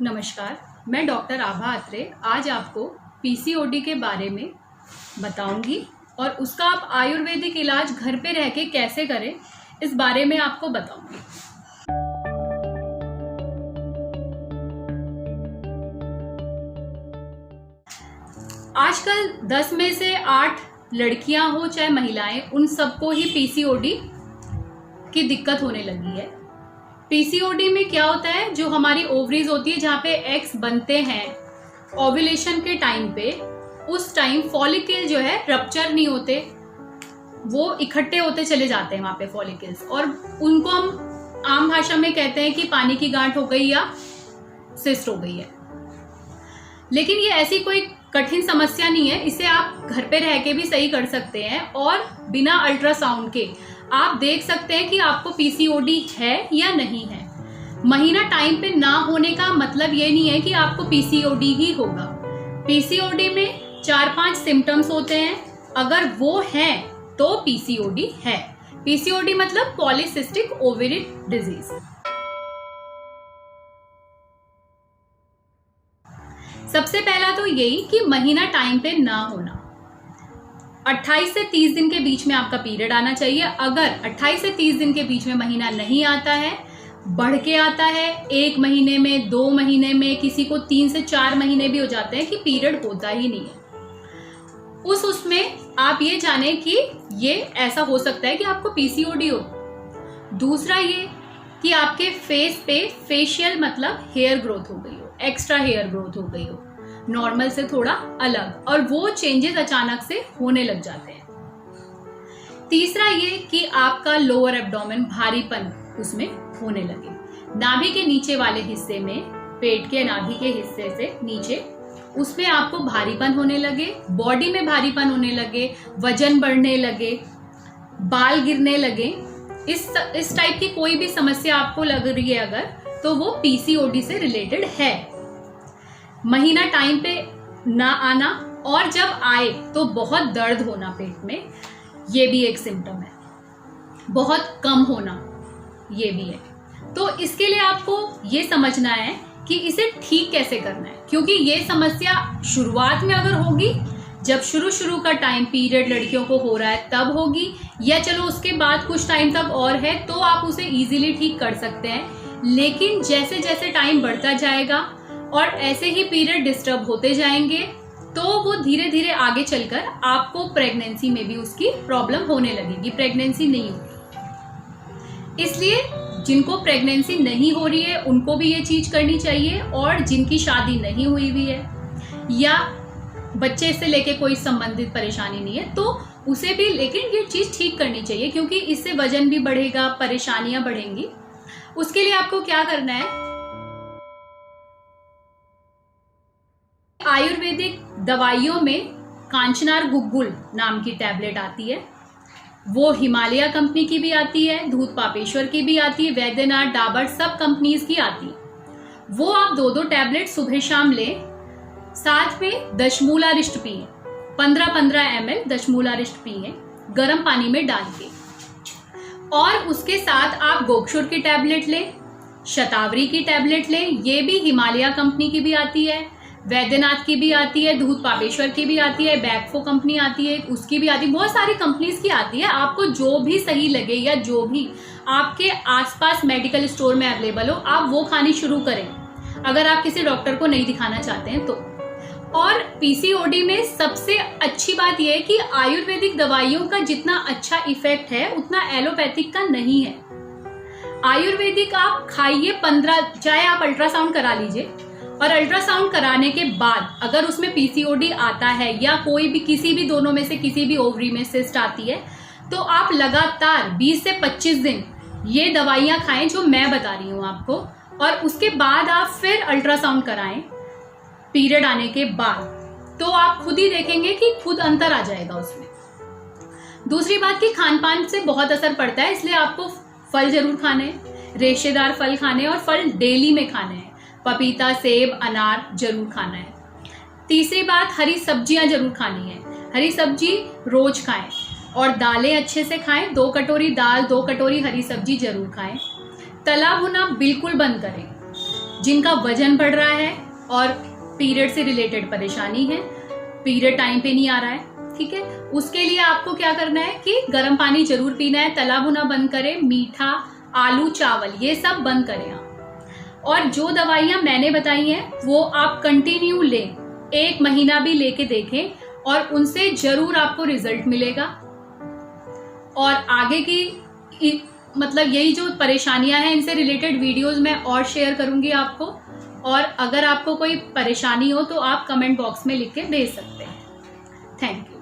नमस्कार, मैं डॉक्टर आभा अत्रे आज आपको पीसीओडी के बारे में बताऊंगी और उसका आप आयुर्वेदिक इलाज घर पे रह के कैसे करें इस बारे में आपको बताऊंगी। आजकल 10 में से 8 लड़कियां हो चाहे महिलाएं, उन सबको ही पीसीओडी की दिक्कत होने लगी है। पीसीओडी में क्या होता है, जो हमारी ओवरीज होती है जहाँ पे एग्स बनते हैं ओव्यूलेशन के टाइम पे, उस टाइम फॉलिकल जो है रप्चर नहीं होते, वो इकट्ठे होते चले जाते हैं वहाँ पे फॉलिकल्स, और उनको हम आम भाषा में कहते हैं कि पानी की गांठ हो गई या सिस्ट हो गई है। लेकिन ये ऐसी कोई कठिन समस्या नहीं है, इसे आप घर पे रह के भी सही कर सकते हैं और बिना अल्ट्रासाउंड के आप देख सकते हैं कि आपको पीसीओडी है या नहीं है। महीना टाइम पे ना होने का मतलब ये नहीं है कि आपको पीसीओडी ही होगा। पीसीओडी में 4-5 सिम्टम्स होते हैं, अगर वो हैं तो पीसीओडी है। पीसीओडी मतलब पॉलीसिस्टिक ओवरी डिजीज। सबसे पहला तो यही कि महीना टाइम पे ना होना। 28 से 30 दिन के बीच में आपका पीरियड आना चाहिए। अगर 28 से 30 दिन के बीच में महीना नहीं आता है, बढ़ के आता है 1 महीने में, 2 महीने में, किसी को 3 से 4 महीने भी हो जाते हैं कि पीरियड होता ही नहीं है, उसमें आप ये जाने कि ये ऐसा हो सकता है कि आपको पीसीओडी हो। दूसरा ये कि आपके फेस पे फेशियल मतलब हेयर ग्रोथ हो गई हो, एक्स्ट्रा हेयर ग्रोथ हो गई हो, नॉर्मल से थोड़ा अलग, और वो चेंजेस अचानक से होने लग जाते हैं। तीसरा ये कि आपका लोअर एब्डोमेन भारीपन उसमें होने लगे, नाभि के नीचे वाले हिस्से में, पेट के नाभि के हिस्से से नीचे, उसमें आपको भारीपन होने लगे, बॉडी में भारीपन होने लगे, वजन बढ़ने लगे, बाल गिरने लगे, इस टाइप की कोई भी समस्या आपको लग रही है अगर, तो वो पीसीओडी से रिलेटेड है। महीना टाइम पे ना आना और जब आए तो बहुत दर्द होना पेट में, ये भी एक सिम्टम है। बहुत कम होना, ये भी है। तो इसके लिए आपको ये समझना है कि इसे ठीक कैसे करना है, क्योंकि ये समस्या शुरुआत में अगर होगी, जब शुरू का टाइम पीरियड लड़कियों को हो रहा है तब होगी, या चलो उसके बाद कुछ टाइम तक और है, तो आप उसे इजीली ठीक कर सकते हैं। लेकिन जैसे जैसे टाइम बढ़ता जाएगा और ऐसे ही पीरियड डिस्टर्ब होते जाएंगे, तो वो धीरे धीरे आगे चलकर आपको प्रेगनेंसी में भी उसकी प्रॉब्लम होने लगेगी, प्रेगनेंसी नहीं होगी। इसलिए जिनको प्रेगनेंसी नहीं हो रही है उनको भी ये चीज करनी चाहिए, और जिनकी शादी नहीं हुई भी है या बच्चे से लेके कोई संबंधित परेशानी नहीं है, तो उसे भी लेकिन ये चीज ठीक करनी चाहिए, क्योंकि इससे वजन भी बढ़ेगा, परेशानियां बढ़ेंगी। उसके लिए आपको क्या करना है, आयुर्वेदिक दवाइयों में कांचनार गुग्गुल नाम की टैबलेट आती है, वो हिमालय कंपनी की भी आती है, दूध पापेश्वर की भी आती है, वैद्यनाथ, डाबर, सब कंपनीज की आती है। वो आप 2-2 टैबलेट सुबह शाम लें, साथ में दशमूलारिष्ट पिए, 15-15 ml दशमूलारिष्ट पिए गर्म पानी में डाल के, और उसके साथ आप गोक्षुर की टैबलेट लें, शतावरी की टैबलेट लें, ये भी हिमालय कंपनी की भी आती है, वैद्यनाथ की भी आती है, दूध पापेश्वर की भी आती है, बैकफो कंपनी आती है, उसकी भी आती है, बहुत सारी कंपनीज की आती है। आपको जो भी सही लगे या जो भी आपके आसपास मेडिकल स्टोर में अवेलेबल हो, आप वो खानी शुरू करें, अगर आप किसी डॉक्टर को नहीं दिखाना चाहते हैं तो। और पीसीओडी में सबसे अच्छी बात यह है कि आयुर्वेदिक दवाइयों का जितना अच्छा इफेक्ट है उतना एलोपैथिक का नहीं है। आयुर्वेदिक आप खाइए 15, चाहे आप अल्ट्रासाउंड करा लीजिए, और अल्ट्रासाउंड कराने के बाद अगर उसमें पीसीओडी आता है या कोई भी किसी भी दोनों में से किसी भी ओवरी में सिस्ट आती है, तो आप लगातार 20 से 25 दिन ये दवाइयां खाएं जो मैं बता रही हूं आपको, और उसके बाद आप फिर अल्ट्रासाउंड कराएं पीरियड आने के बाद, तो आप खुद ही देखेंगे कि खुद अंतर आ जाएगा उसमें। दूसरी बात कि खान पान से बहुत असर पड़ता है, इसलिए आपको फल जरूर खाने हैं, रेशेदार फल खाने हैं, और फल डेली में खाने हैं, पपीता, सेब, अनार जरूर खाना है। तीसरी बात, हरी सब्जियां जरूर खानी है, हरी सब्जी रोज खाएं, और दालें अच्छे से खाएं, 2 कटोरी दाल, 2 कटोरी हरी सब्जी जरूर खाएं। तला भुना बिल्कुल बंद करें, जिनका वजन बढ़ रहा है और पीरियड से रिलेटेड परेशानी है, पीरियड टाइम पे नहीं आ रहा है, ठीक है, उसके लिए आपको क्या करना है कि गर्म पानी जरूर पीना है, तला भुना बंद करें, मीठा, आलू, चावल ये सब बंद करें आप। और जो दवाइयां मैंने बताई हैं वो आप कंटिन्यू लें, 1 महीना भी लेके देखें और उनसे जरूर आपको रिजल्ट मिलेगा। और आगे की मतलब यही जो परेशानियां हैं इनसे रिलेटेड वीडियोस मैं और शेयर करूंगी आपको। और अगर आपको कोई परेशानी हो तो आप कमेंट बॉक्स में लिख के भेज सकते हैं। Thank you.